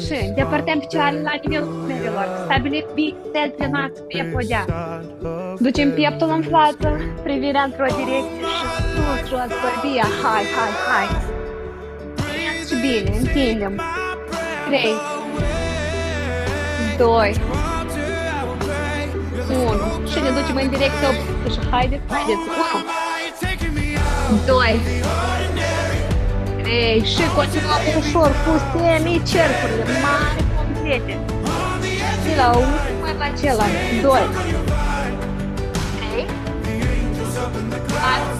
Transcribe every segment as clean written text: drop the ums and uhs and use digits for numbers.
și îndepărtăm picioarele la nivelul umerilor. Stabilim bicipsele noastre pe podea. Ducem pieptul în față, privirea într-o direcție și sus, jos, bărbia. Hai, hai, hai. Și bine, întindem. 3, 2, 1. Și ne ducem în direcția opusă și haideți, haideți. 1, 2, 3 și continuăm ușor cu semicercurile mari complete. Și la unul mai la celălalt. 2, 3, 4.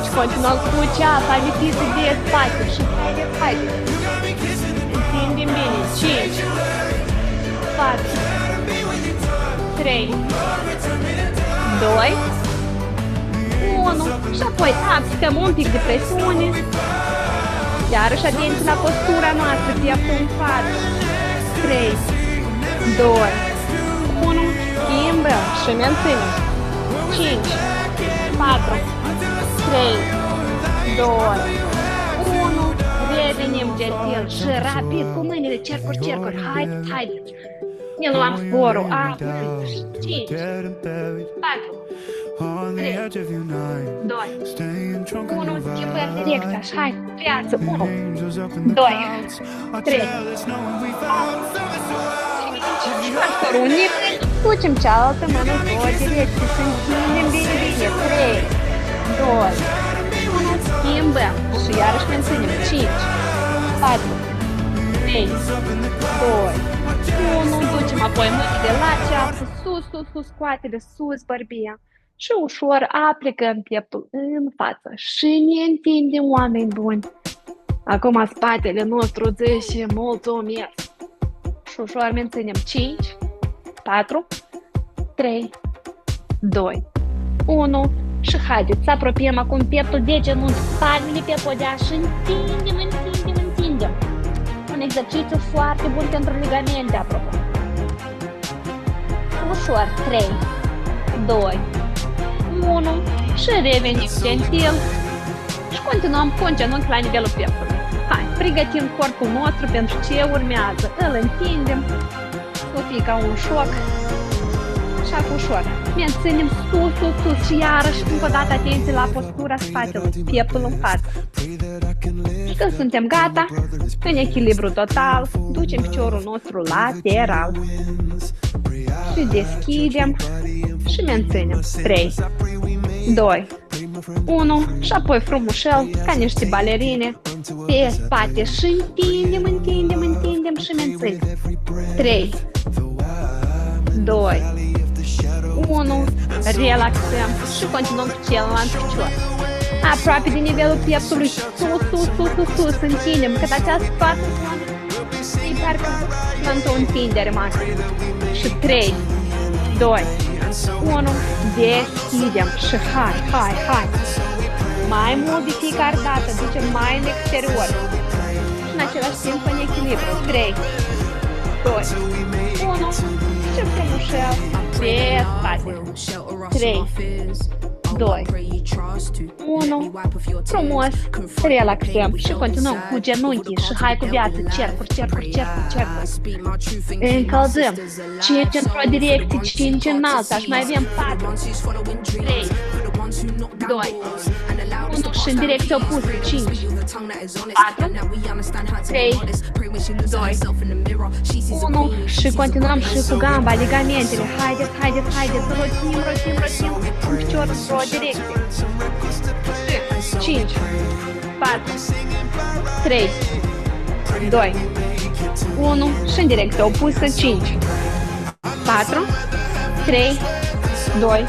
Și continuăm cu ceapa lipită de spate și haideți, haideți. Întindem bine. 5, 4, 3, 2, 1. Și apoi aplicăm un pic de presiune. Iarăși atenție la postura noastră, pieptul în față. 3, 2, 1. Schimbăm și menținem. 5, 4, 3, 2, 1. Revenim gentil și rapid cu mâinile, cercuri, cercuri. Haideți, haideți. Ne luăm forul. 5, 4, 3, 2, 1. Schimbăm direcția. Și hai, viață. 1, 2, 3, 4. Unim, ducem cealaltă mână în două direcții. Să întindem bine, bine. 3, 2, 1. Schimbăm. Și iarăși menținem. 5, 4, 3, 2, 1. Ducem apoi mâinile la ceapă. Sus, sus, sus, scoate-le sus, bărbia. Și ușor aplicăm pieptul în față și ne întindem, oameni buni. Acum spatele nostru zice mulțumesc. Și ușor menținem. 5, 4, 3, 2, 1. Și haideți să apropiem acum pieptul de genunchi, palmele pe podea și întindem, întindem, întindem. Un exercițiu foarte bun pentru ligamente, apropo. Ușor. 3, 2, 1. Și revenim gentil. Și continuăm cu un genunchi la nivelul pieptului. Hai, pregătim corpul nostru pentru ce urmează. Îl întindem. Să fie ca un șoc. Și acum ușor. Menținem sus, sus, sus și iarăși încă o dată atenție la postura spatelui, pieptul în față. Și când suntem gata, în echilibru total, ducem piciorul nostru lateral. Și deschidem și menținem. 3, 2, 1. Și apoi frumușel, ca niște balerine, pe spate și întindem, întindem, întindem și menținem. 3, 2, 1. Relaxăm și continuăm cu celălalt picior. Aproape de nivelul pieptului, sus, sus, sus, sus, sus, întindem, cât această parte e parcă într-o întindere maximă. Și 3, 2, 1, deschidem și hai, hai, hai. Mai mult de fiecare dată, ducem mai în exterior. Și în același timp în echilibru. 3, 2, 1 și frumușel pe spate. 3, 2, 1. Frumos, relaxăm și continuăm cu genunchii și hai cu viață, cercuri, cercuri, cercuri, cercuri. Încălzăm 5 într-o direcție, 5 în alta și mai avem 4, 3, 2, 1 și în direcția opusă, 5, 4, 3, 2, 1 și continuăm și cu gamba, ligamentele. Haideți, haideți, haideți, rotim, rotim, rotim un picior într-o direcție. 5, 4, 3, 2, 1 și în direcția opusă, 5, 4, 3, 2,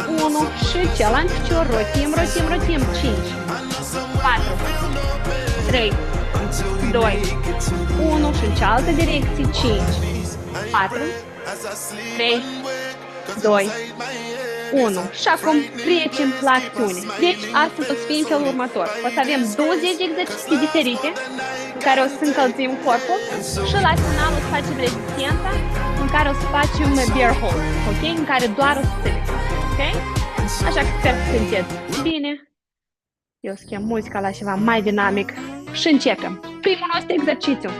1 și celălalt picior, rotim, rotim, rotim, 5, 4, 3, 2, 1 și în cealaltă direcție, 5, 4, 3, 2, 1. Și acum trecem la acțiune. Deci, astăzi o să fie în felul următor. O să avem 20 de exerciții diferite în care o să încălzim corpul și la final o să facem rezistența în care o să facem bear hold, ok? În care doar o să ținem, ok? Așa că sper să sunteți bine. Eu schimb muzica la ceva mai dinamic și începem. primul nostru exercițiu.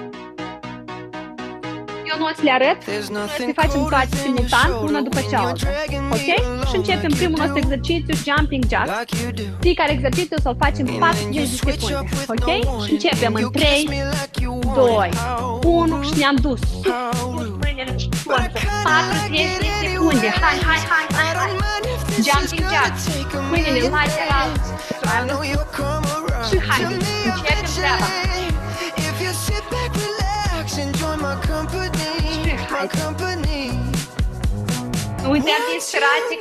Eu nu o să le arăt, să facem toate simultan, una după cealaltă. Ok? Și începem primul nostru exercițiu, jumping jack. Fiecare exercițiu să-l facem 40 de secunde. Ok? Și începem în 3, 2, 1 și ne-am dus. Mâinile în șoarță. 40 de secunde. Hai, hai, hai, hai, hai. Jumping jack. Mâinile lateral. Și hai, începem treaba. Nu uitați de inspirație,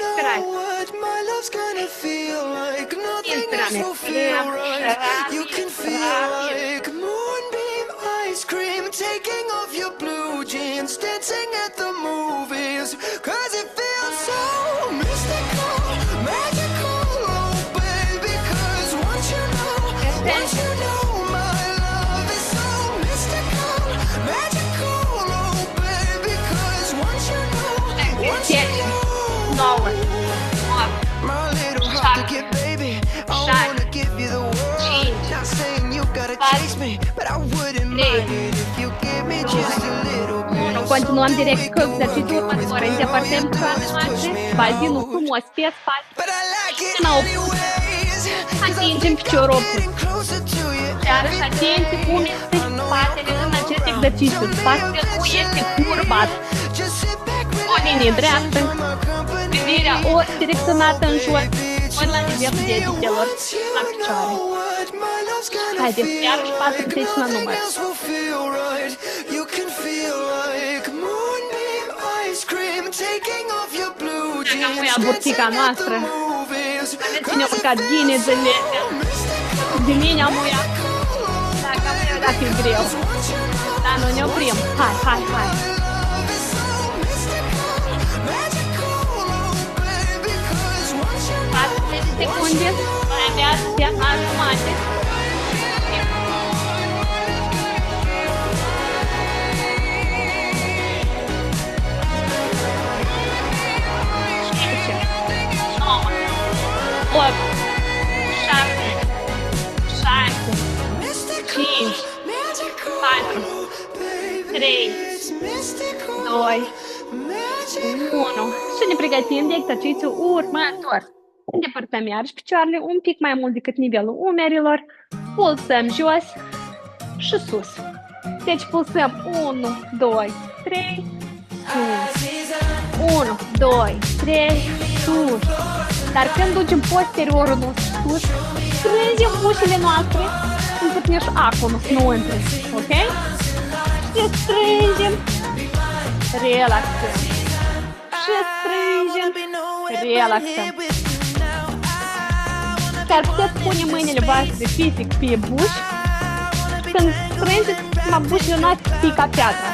expirație. Taking off your blue jeans, dancing at the movies, 'cause it feels so mystical, magical, oh baby, 'cause once you know my love is so mystical, magical, oh baby, 'cause once you know my little rocket baby, I wanna give you the world, not saying you gotta chase me, but I wouldn't mind it if you give me just a little bit. Continuăm direct cu exercițiul următor. Îndepărtăm coarnele noastre, bazinul frumos pe spate. Până atingem piciorul opus. Iarăși atenție cum este spatele în acest exercițiu. Spatele nu este curbat. O linie dreaptă. Privirea ori direcționată în jos, ori la nivelul degetelor la picioare. Haideți, iarăși 40 la număr. Dacă nu e aburtica noastră, vedeți cine a urcat ghinezele, de mine am uiat. Dacă am fi greu. Dar nu ne oprim. Hai, hai, hai. 40 secunde, mai avea astea la jumate. Opt, 7, 6, 5, 4, 3, 2, 1. Și ne pregătim de exercițiul următor. Îndepărtăm iarăși picioarele un pic mai mult decât nivelul umerilor. Pulsăm jos și sus. Deci pulsăm 1, 2, 3, sus. 1, 2, 3, sus. Dar când ducem posteriorul nostru sus, strângem ușile noastre încât și acul nu intre. Ok? Și strângem, relaxăm. Și strângem, relaxăm. Chiar puteți pune mâinile voastre fizic pe buși. Când strângeți, la bușile noastre fie ca piatra.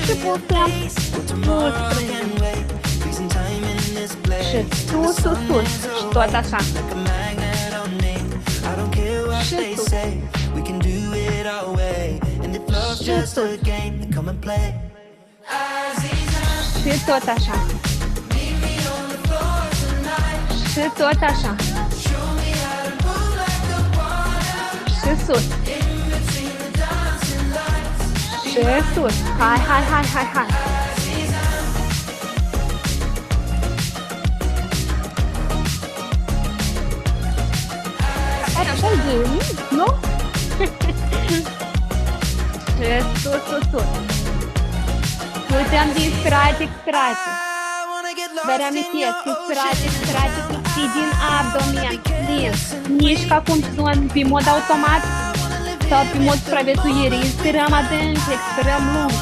Și pulsăm, nu strângem. Și sus, sus, sus. Și tot așa. Și sus. Și sus. Și tot așa. Și tot așa. Și sus. Și sus. Hai, hai, hai, hai, hai. Așa zi, nu? Și sus, sus, sus. Uităm de inspirație, expirație. Vă reamintesc, inspirație, expirație, din abdomen, din mișca cum sunt pe mod automat sau pe mod supraviețuire. Inspirăm adânc, expirăm lung.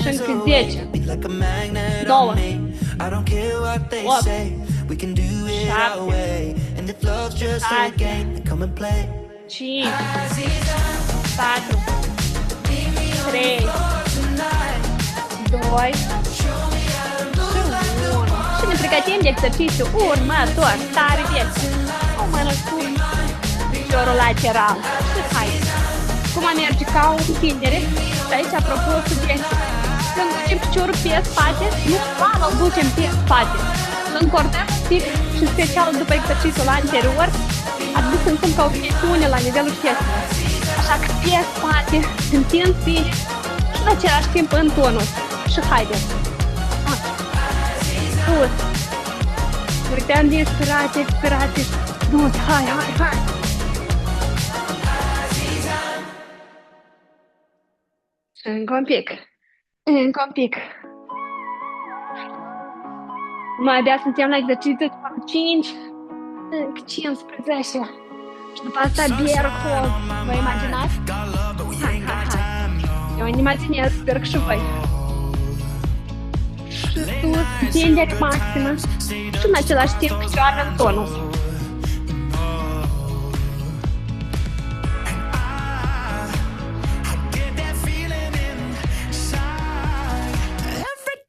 Și încă 10, 2, 8, 7, 5, 4, 3, 2 și 1. Și ne pregătim de exercițiu următor. Stare veche. O mână cu piciorul lateral. Și hai. Cum a merge ca o întindere. Și aici, apropo, subiectul. Când ducem piciorul pe spate, nu spală, îl ducem pe spate. Îl încordăm pic Și special după exercițiul anterior, ați văzut în cum ca o presiune la nivelul piesei. Așa că pe spate, întind bine și în același timp în tonus. Și haideți. Sus. Urcăm din expirație, expirație. Bun, hai. Încă un pic. Mai abia suntem la exercițiu 5, 15. Și după asta Berghold. Vă imaginați? Hai. Eu îmi imaginez, sper că și voi. Și sus, tindere maximă. Și în același timp picioarele în tonus.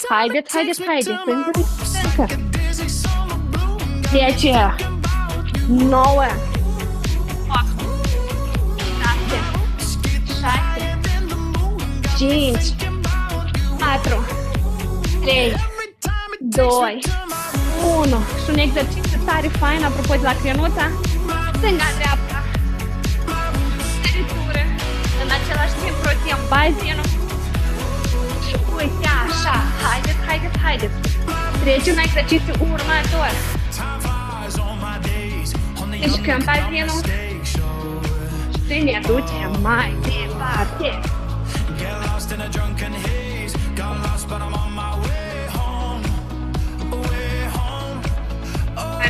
Haideți. Încă. 10, 9, 8, 7, 6, 5, 4, 3, 2, 1. Și un exercițiu tare fain, apropo de la crenuța. Stânga-dreapta. Săritură. În același timp rotiem bazinul. Și uite așa. Haideți. Trecem la exercițiul următor. Mișcăm bazinul. Și ne ducem mai departe.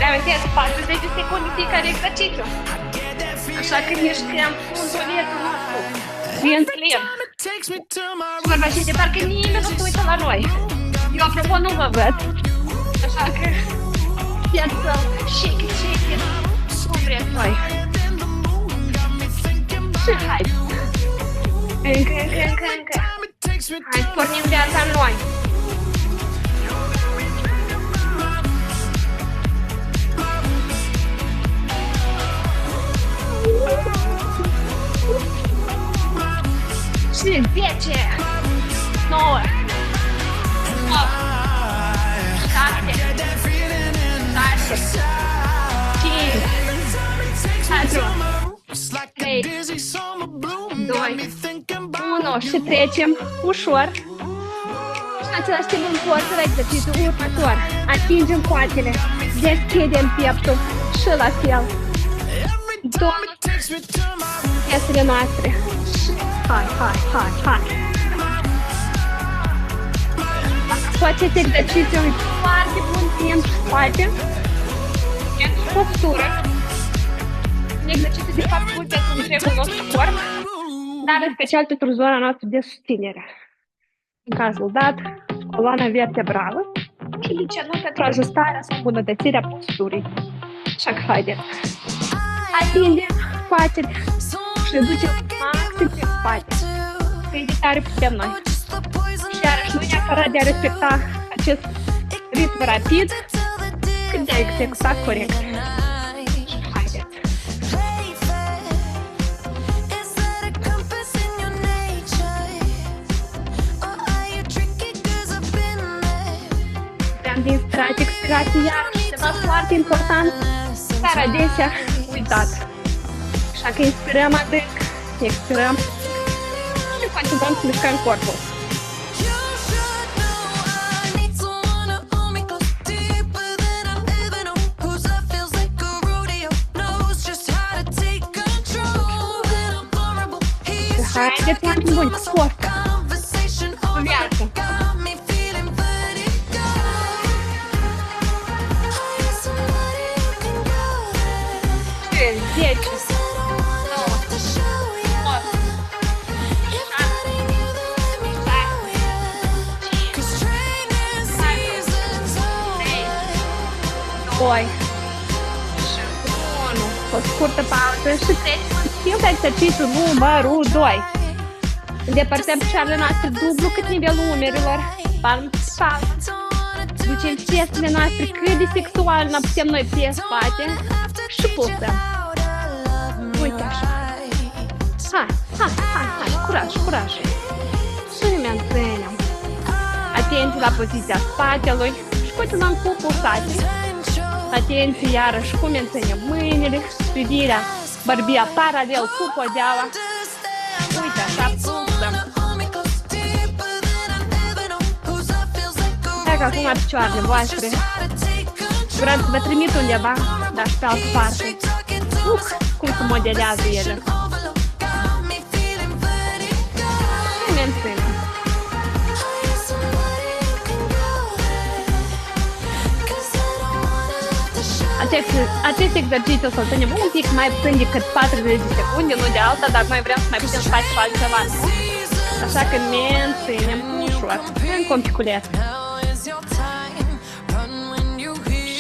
Reamintesc 40 de secunde fiecare exercițiu. Așa că mișcăm fundul vieții nostru. Bien plin. Vorba și de parcă nimeni nu se uită la noi. Eu, apropo, nu vă văd. Așa că fiați să shake it. Cum vreți voi. Și hai. Încă. Hai, pornim viața în noi. Și 10, 9, 8, 7, 6, 5, 4, 3, 2, 1 și trecem ușor. Și în același timp în forță la exercițiul următor. Atingem coatele, deschidem pieptul și la fel. Două piesele noastre. Hai. Faceți exercițiul foarte bun timp și spate. Pentru postură. Un exercițiu de fapt bun pentru întregul nostru corp, dar în special pentru zona noastră de susținere. În cazul dat, coloana vertebrală și de ce nu pentru ajustarea sau îmbunătățirea posturii. Așa că haideți. Atingem coatele și ducem maxim pe spate. Cât de tare putem noi. Și iarăși nu neapărat de a respecta acest ritm rapid, cât de a executa corect. Și haideți. Vreau din inspirație, expirație, iarăși ceva foarte important, dar adesea uitat. Așa că inspirăm adânc, expirăm și continuăm să mișcăm corpul. Haideți, oameni buni, cu forță, cu viață. Și 10. Doi și 1. O scurtă pauză și trecem la exercițiul numărul 2. Îndepărtăm picioarele noastre dublu cât nivelul umerilor, palm pe palm. Ducem piesele noastre cât de sexual ne putem noi pe spate și pulsăm. Uite așa. Hai, curaj. Și ne menținem. Atenție la poziția spatelui și continuăm cu pulsații. Atenție, iarăși, cum menținem mâinile, privirea, bărbia paralel cu podeaua. Uite, așa, pulsăm. Hai că acum picioarele voastre. Vreau să vă trimit undeva, dar și pe altă parte. Cum se modelează ele. Și menținem. Acest exercițiu o să-l ținem un pic mai puțin decât 40 de secunde, nu de alta, dar noi vrem să mai putem să facem altceva, nu? Așa că menținem ușor, încă un piculet.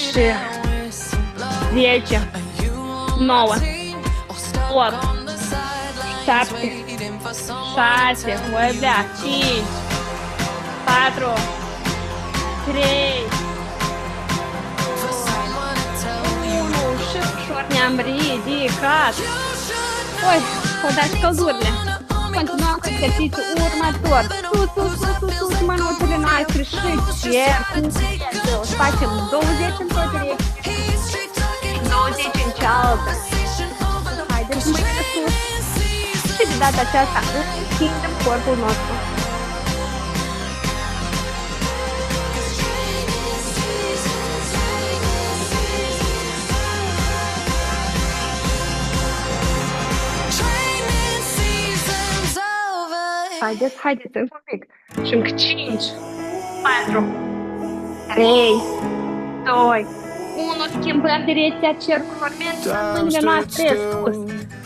Și 10, 9, 8, 7, 6, voi bea, 5, 4, 3, ne-am ridicat. Oi, o dați căldurile. Continuăm cu exercițiul următor. Sus, mânuțele noastre și cercul. Să facem 20 într-o direcție, 20 în cealaltă. Haideți mâinile sus. Și de data aceasta întindem corpul nostru. Haideți, încă un pic. Și încă 5, 4, 3, 2, 1. Schimbăm direcția cercurilor, menținem mâinile noastre sus.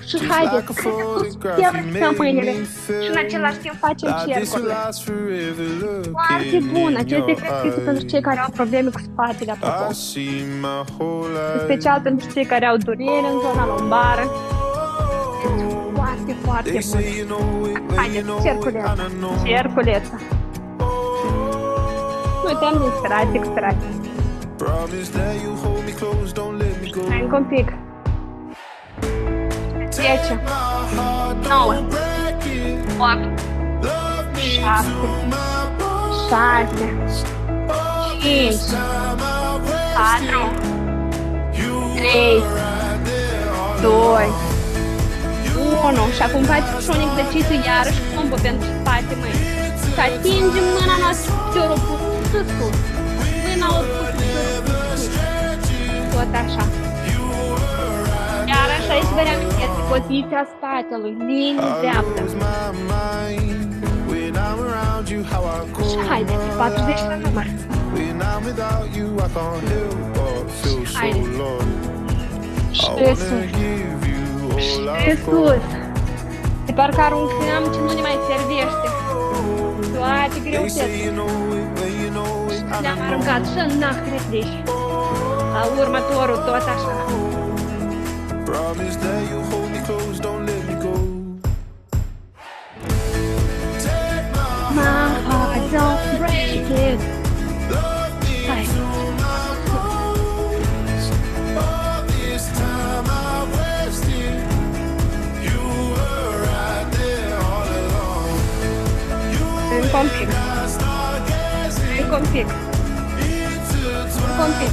Și haideți, să răxăm mâinile. Și în același timp facem cercurile. Foarte bun, acest exercițiu pentru cei care au probleme cu spatele, apropo. În special pentru cei care au durere în zona lombară. Foarte bun. Haideți, cerculeța. Nu uităm de expirație. Hai încă un pic. 10, 9, 8, 7, 6, 5, 4, 3, 2, 1. Și acum faceți și un exercițiu iarăși combo pentru spate, mâini. Să atingem mâna noastră cu piciorul pus sus. Mâna o pus sus. Tot așa. Iarăși aici vă reamintesc poziția spatelui, linie dreaptă. Și haideți, 40 la număr. Și haideți. Și sus. Și sus. De parcă aruncăm ce nu ne mai servește. Toate greutățile. Le-am aruncat și în nahredeș. La următorul tot așa. My heart don't break it. Hai. Încă un pic. Încă un pic. Încă un pic.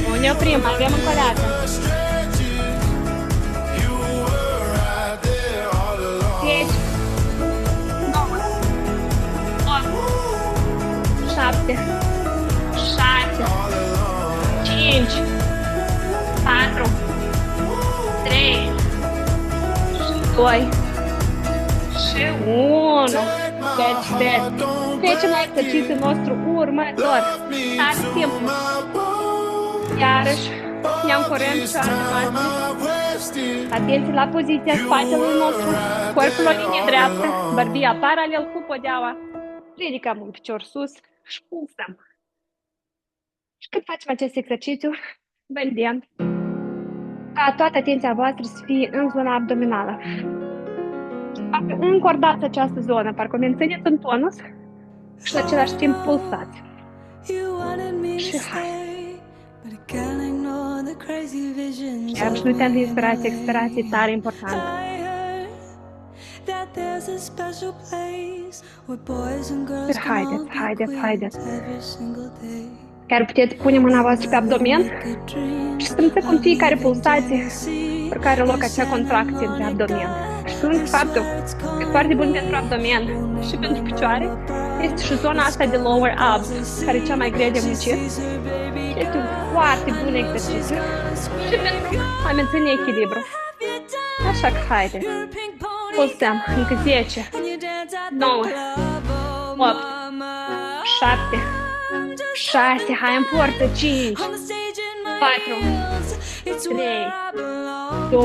Nu ne oprim, avem încă o dată. 10, 9, 8, 7, 6, 5, 4, 3, 2, și 1. Trecem la exercițiul nostru următor. Stați timpul. Iarăși ne-am curent picioarele noastre. Atenție la poziția spatelui nostru. Corpul o linie dreaptă. Bărbia paralel cu podeaua. Ridicăm un picior sus și pulsăm. Și când facem acest exercițiu, vedem ca toată atenția voastră să fie în zona abdominală. Parcă încordați această zonă, parcă o mențineți în tonus și în același timp pulsați. Și hai. Iar și nu uităm de inspirație, expirație, tare importantă. Și haideți. Chiar puteți pune mâna voastră pe abdomen și simți cum fiecare pulsație pentru care loc acea contracție între abdomen. Și simți faptul că e foarte bun pentru abdomen și pentru picioare. Este și zona asta de lower abs, care e cea mai grea de muncit. Este un foarte bun exercițiu și pentru a menține echilibru. Așa că haide. Pulsăm încă 10, 9, 8, 7, 6, hai în forță, 5, 4, 3, 2,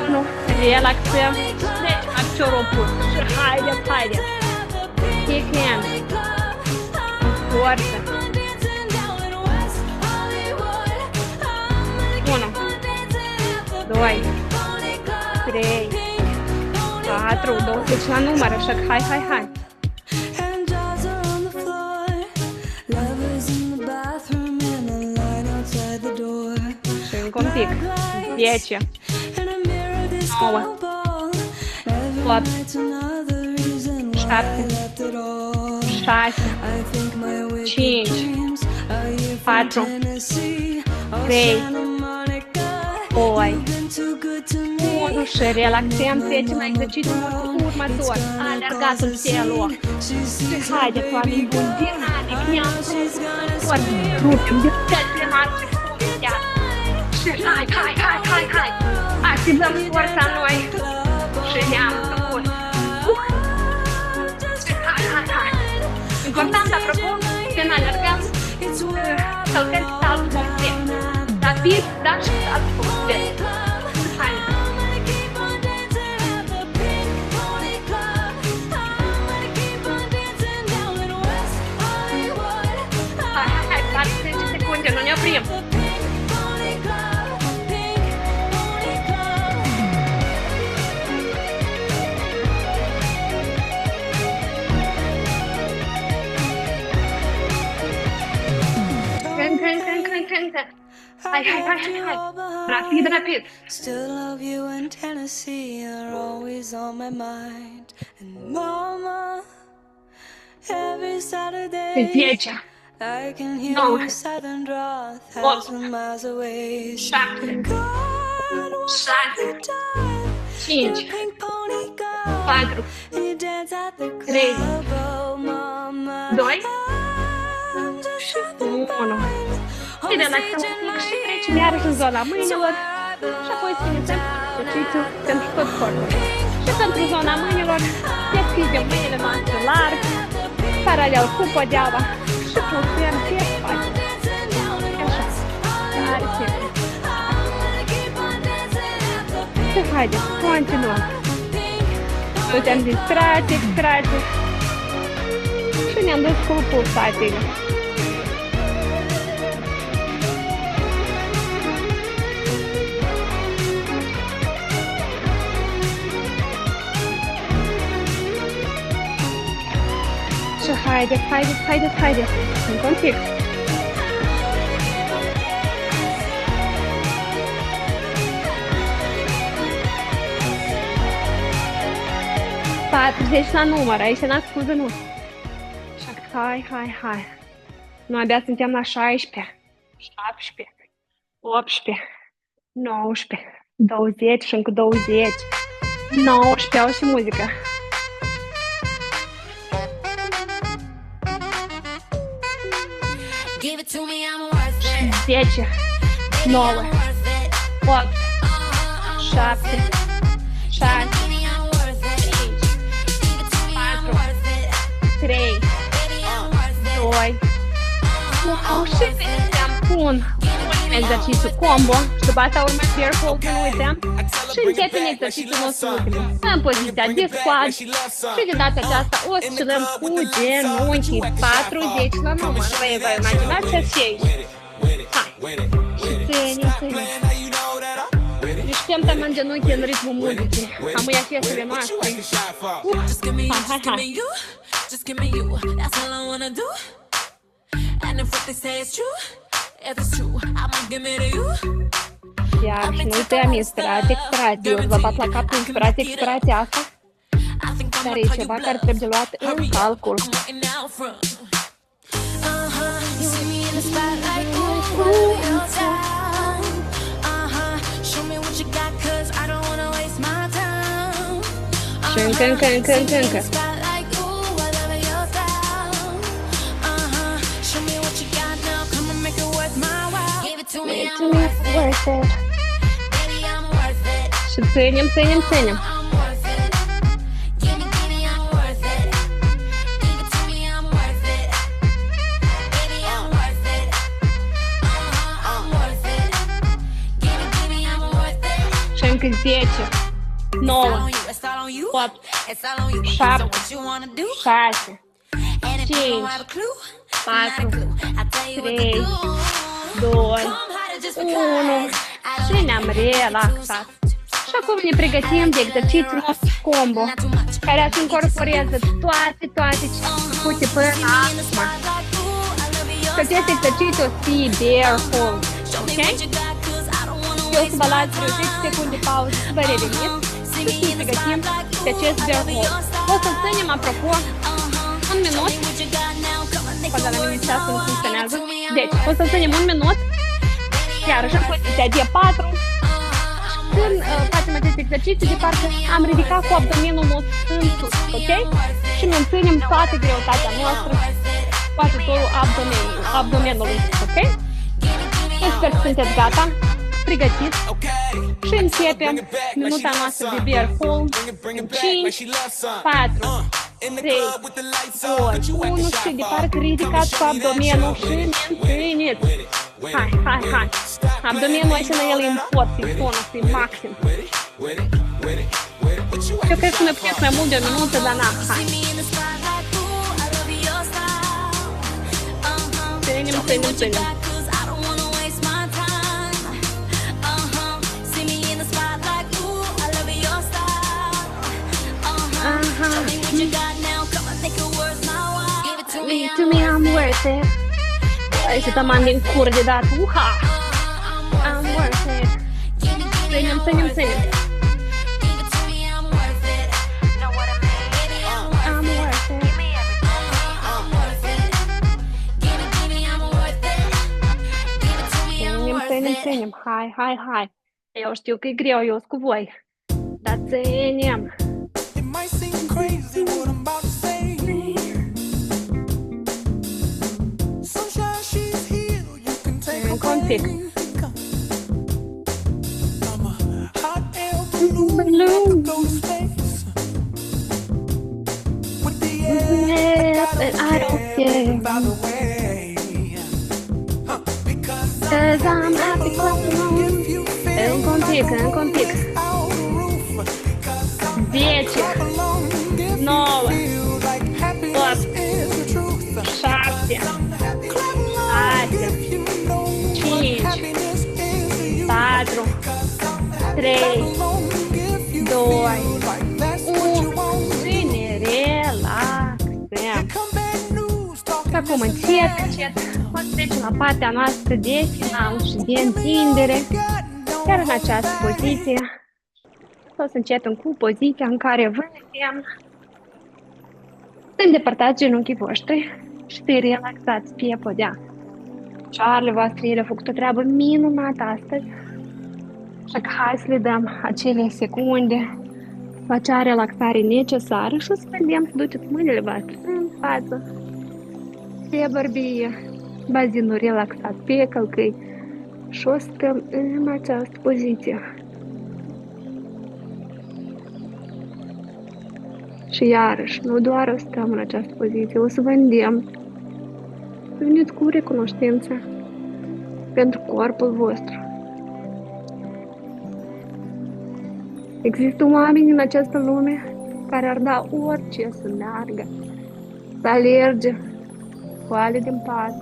1, relaxăm, deci piciorul opus și haideți, kick in, în forță, 1, 2, 3, 4, 20 la număr, așa că hai. Și încă un pic. 10, 9, 8, 7, 6, 5, 4, 3, 2, 1 și relaxăm, trecem la exercițiul următor, alergatul pe loc. Și haideți, oameni buni, dinamic, ne-am rupem de tățile noastre chiar. Și hai, activăm forța noi și ne-am făcut. Și hai. Important, apropo, când alergăm, călcări saltul complet. Rapid, dar și saltul complet. Hai. Hai, 40 secunde, nu ne oprim. Hai. Rapid. Still love you in Tennessee, you're always on my mind. And mama, every Saturday 10, I can hear 9, your southern draw 8, 1,000 miles away. 7, 6, 5, 4, 3, 2 și 1. Și relaxăm un pic și trecem iarăși în zona mâinilor și apoi țineți exercițiul pentru tot corpul. Și pentru zona mâinilor deschidem mâinile noastre larg, paralel cu podeaua și pulsăm pe spate. Așa, tare simplu. Și haideți, continuăm. Putem distracție, extracție și ne-am dus cu pulsațiile. Și haideți. Încă un pic. Patruzeci la număr, aici n-a scuză, nu. Așa că hai. Noi abia suntem la 16, 17, 18, 19, 20 și încă 20, 19, au și muzică. 10, 9, 8, 7, 6, 5, 4, 3, 2, 1 și vedeam un exercițiu combo și după asta urmă bear hold, nu uităm, și începem exercițiul nostru ultim. În poziția de squat și de data aceasta oscilăm cu genunchii 40 la număr. Vă imaginați așa aici. Hai, ține. Mișcăm în genunchi în ritmul muzicii. Am ia piesele noastre. Hai. Just give me you, that's all I wanna do. And if what they say is true, if it's true, I'ma give it to you. Iar și nu uităm, inspirație. Eu vă bat la cap inspirația asta. Dar e ceva care trebuie luat în calcul. Și încă. To me, worth it. Și ținem. Și încă 10, 9, 8, 7, 6, 5, 4, 3, 2, 1 și ne-am relaxat. Și acum ne pregătim de exercițiul nostru combo, care să incorporeze toate ce făcute până acum. Că acest exercițiu o să fie bear hold, ok? Eu o să vă las vreo 10 secunde pauză să vă reveniți și să ne pregătim de acest bear hold. O să ținem, apropo, un minut. Poate la mine ceasul nu funcționează. Deci, o să ținem un minut, iarăși în poziția de 4. Când facem acest exercițiu, de parcă am ridicat cu abdomenul nostru în sus, ok? Și menținem toată greutatea noastră cu ajutorul abdomenului, ok? Eu sper că sunteți gata, pregătiți și începem minuta noastră de bear hold în 5, 4, 3, 2, 1 și de parcă ridicați cu abdomenul și mențineți. Hai. Abdomenul aici în el e în pot, e tonus, e maxim. Eu cred că ne putem mai mult de o minută, dar n-am, hai. Ținem. To me, I'm worth it. Hai să tămăm din cur de dat, uha! I'm worth it. Ținem. I'm worth it. Ținem, hai. Eu știu că e greu, eu sunt cu voi. Dar ținem. It might seem crazy what I'm about to say. Sunshine, she's here. You can take a Un pic. break. I'm a hot air balloon that could go to space. With the air, But I don't care. by the way. Because Cause I'm happy clapping if you feel Încă un pic. out the roof, 10, 9, 8, 7, 6, 5, 4, 3, 2, 1 și ne relaxăm. Și acum încet o să trecem la partea noastră de final și de întindere. Chiar în această poziție o să începem cu poziția în care vă vedem să îndepărtați genunchii voștri și să-i relaxați pe podea. Picioarele voastre, ele au făcut o treabă minunată astăzi. Așa că hai să le dăm acele secunde cu acea relaxare necesară și o să vedem să duceți mâinile voastre în față, pe bărbie, bazinul relaxat pe călcâi și o să stăm în această poziție. Și iarăși, nu doar o stăm în această poziție, o să vă îndemn să veniți cu recunoștință pentru corpul vostru. Există oameni în această lume care ar da orice să meargă, să alerge, coale din pat,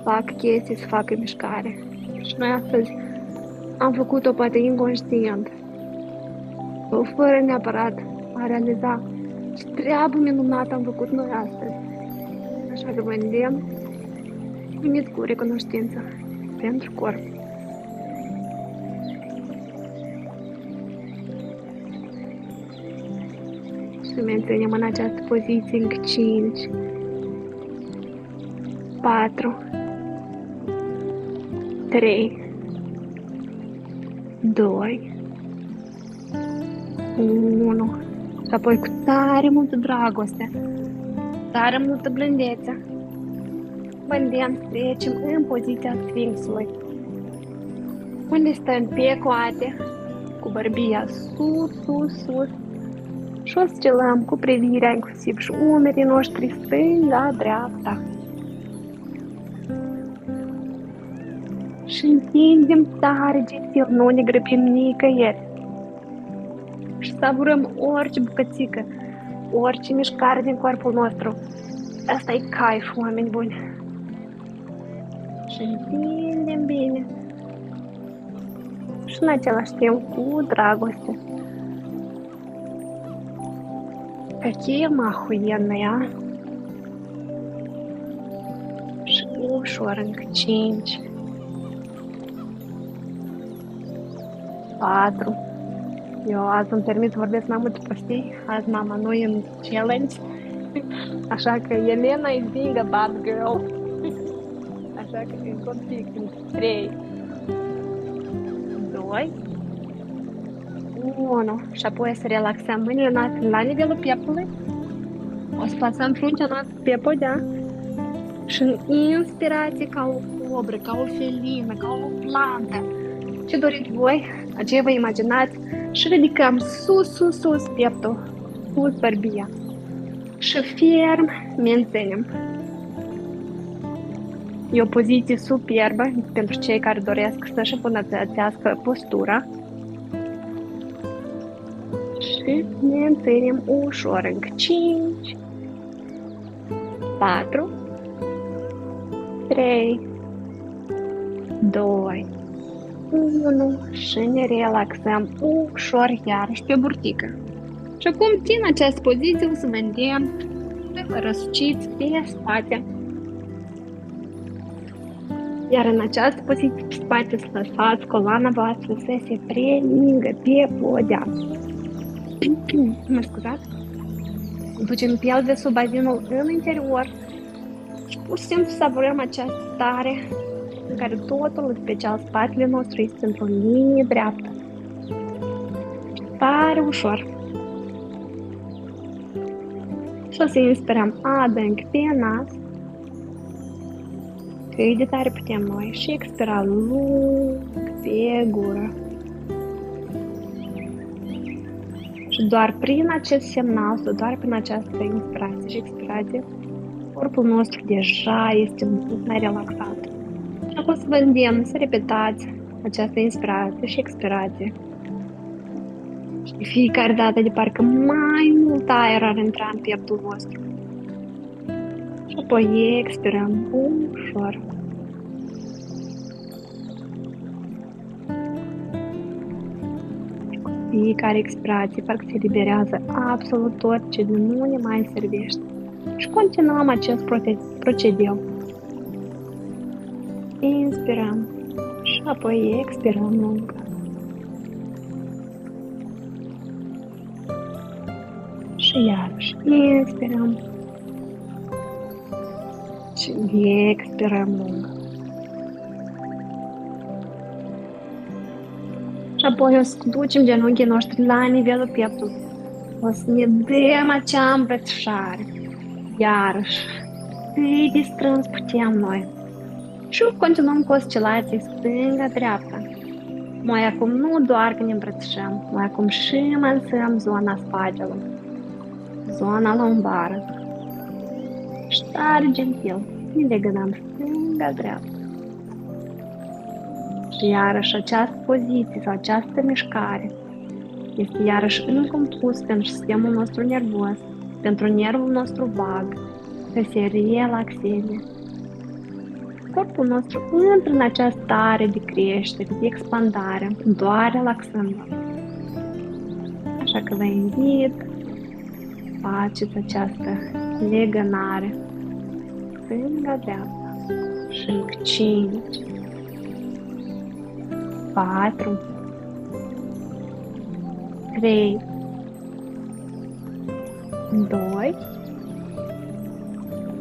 fac chestii, să facă mișcare. Și noi astăzi am făcut-o poate inconștient, sau fără neapărat a realiza ce treabă minunată am făcut noi astăzi. Așa că vă îndemn, veniți cu recunoștință pentru corp. Și menținem în această poziție încă 5, 4, 3, 2, 1. Și apoi cu tare multă dragoste, tare multă blândețe, vândem să trecem în poziția Sfinxului, unde stăm pe coate, cu bărbia sus, sus, sus, și oscilăm cu privirea inclusiv și umerii noștri stânga-dreapta. Și întindem tare gentil, nu ne grăbim nicăieri. Și savurăm orice bucățică, orice mișcare din corpul nostru. Asta e caif, oameni buni. Și întindem bine. Și în același timp cu dragoste. Какие мы охуенные, а? Și ușor încă 5, 4. Eu azi îmi permit să vorbesc mai multe prostii. Azi mama nu e în challenge. Așa că Elena is being a bad girl. Așa că încă un pic în 3, 2, 1. Și apoi să relaxăm mâinile noastre la nivelul pieptului. O să plasăm fruntea noastră pe podea. Și în inspirație ca o cobră, ca o felină, ca o plantă. Ce doriți voi, aceea vă imaginați și ridicăm sus, sus, sus pieptul, sus bărbia. Și ferm menținem. E o poziție superbă pentru cei care doresc să-și îmbunătățească postura. Și menținem ușor încă 5, 4, 3, 2, 1 și ne relaxăm ușor iarăși pe burtică. Și acum, din această poziție, o să vedem să vă răsuciți pe spate. Iar în această poziție pe spate să lăsați coloana voastră să se prelingă pe podea. Mă scuzați? Ducem pelve sub bazinul în interior și pur și simplu savurăm această stare în care totul, în special spatele nostru, este într-o linie dreaptă. Tare ușor. Și o să inspirăm adânc pe nas, cât de tare putem noi, și expira lung pe gură. Și doar prin acest semnal, sau doar prin această inspirație și expirație, corpul nostru deja este mult mai relaxat. Și acum să vă îndemn să repetați această inspirație și expirație. Și de fiecare dată de parcă mai mult aer ar intra în pieptul vostru. Și apoi expirăm ușor. Fiecare expirație parcă se liberează absolut tot ce de nu ne mai servește. Și continuăm acest procedeu. Inspirăm și apoi expirăm lung. Și iarăși inspirăm și expirăm lung. Și apoi o să ducem genunchii noștri la nivelul pieptului. O să ne dăm acea îmbrățișare. Iarăși, cât de strâns putem noi. Și continuăm cu oscilații stânga-dreapta. Noi acum nu doar că ne îmbrățișăm, noi acum și masăm zona spatelor, zona lombară. Și tare gentil ne legănăm stânga-dreapta. Și iarăși această poziție sau această mișcare este iarăși încă un plus pentru sistemul nostru nervos, pentru nervul nostru vag, să se relaxeze. Corpul nostru intră în această stare de creștere, de expandare, doar relaxând. Așa că vă invit, faceți această legănare stânga-dreapta și 5, 4, 3, 2,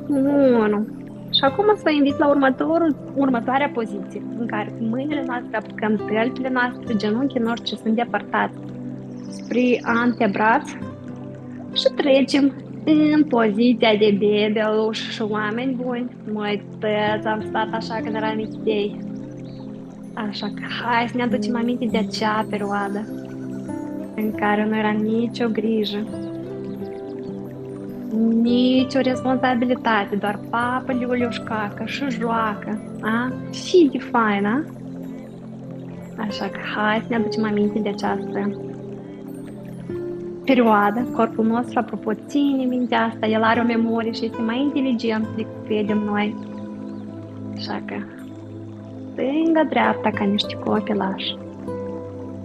1. Și acum o să vă invit la următorul următoarea poziție, în care cu mâinile noastre apucăm tălpile noastre, genunchii noștri sunt depărtați spre antebraț și trecem în poziția de bebeluș și oameni buni. Noi toți am stat așa când eram mici. Așa că hai să ne aducem aminte de acea perioadă în care nu era nicio grijă, nicio responsabilitate, doar papă, liuliuș, cacă și joacă. A? Și de fain, a? Așa că hai să ne aducem aminte de această perioadă. Corpul nostru, apropo, ține mintea asta, el are o memorie și este mai inteligent decât credem noi. Așa că stânga-dreapta ca niște copilași.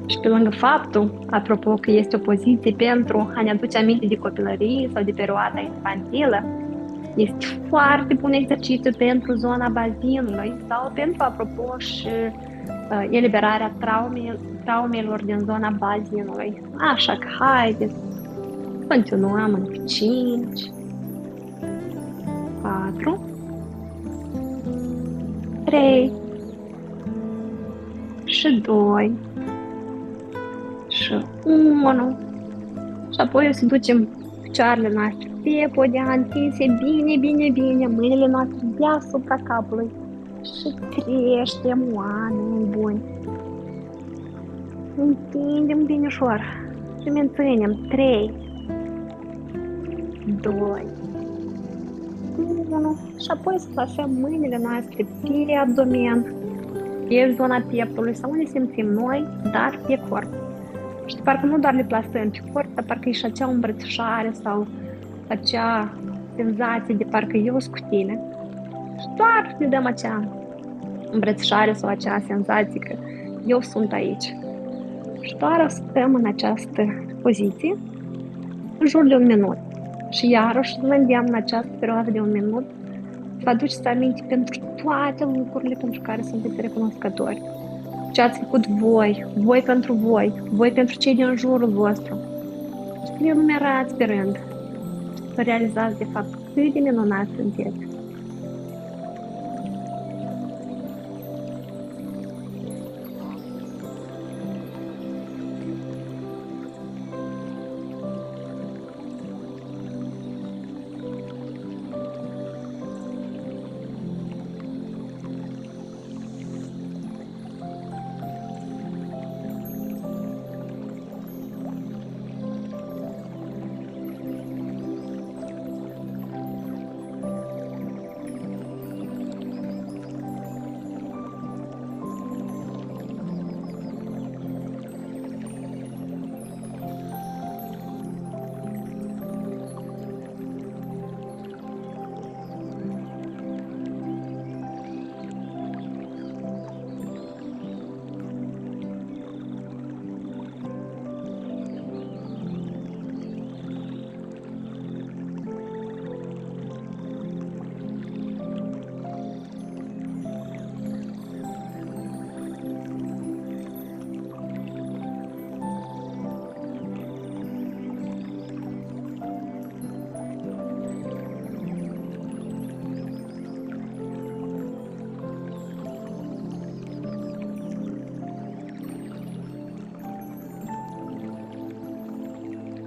Și pe lângă faptul, apropo că este o poziție pentru a ne aduce aminte de copilărie sau de perioada infantilă, este foarte bun exercițiu pentru zona bazinului sau pentru, apropo, și eliberarea traumelor din zona bazinului. Așa că haideți, continuăm în 5, 4, 3 și 2 și 1 și apoi o să ducem picioarele noastre pe podea întinse bine, bine, bine, mâinile noastre deasupra capului și creștem, oameni buni. Întindem bine ușor și menținem 3, 2, 1 și apoi să lăsăm mâinile noastre pe abdomen, pe zona pieptului sau unde simțim noi, dar pe corp. Și parcă nu doar le plasăm pe corp, dar parcă e și acea îmbrățișare sau acea senzație de parcă eu sunt cu tine. Și doar le dăm acea îmbrățișare sau acea senzație că eu sunt aici. Și doar stăm în această poziție în jur de 1 minut. Și iarăși vă îndeamnă această perioadă de 1 minut să vă aduceți aminte pentru toate lucrurile pentru care sunteți recunoscători. Ce ați făcut voi, voi pentru cei din jurul vostru. Și să le numerați pe rând. Și să realizați de fapt cât de minunați sunteți.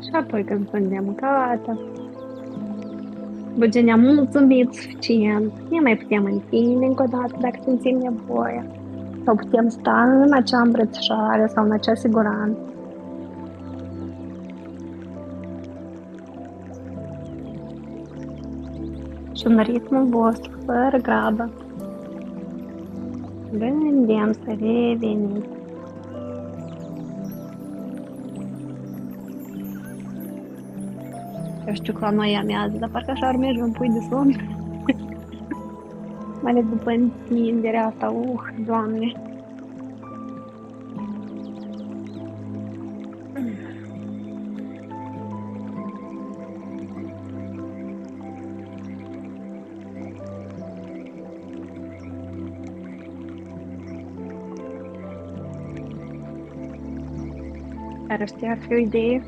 Și apoi când suntem gata, după ce ne-am mulțumit suficient, ne mai putem întinde încă o dată dacă simțim nevoie. Sau putem sta în acea îmbrățișare sau în acea siguranță. Și în ritmul vostru, fără grabă, vă îndemn să reveniți. Eu știu că la noi amează, dar parcă așa urmează un pui de somn. Mai ales după întinderea asta, Doamne. Care știa ar fi o idee?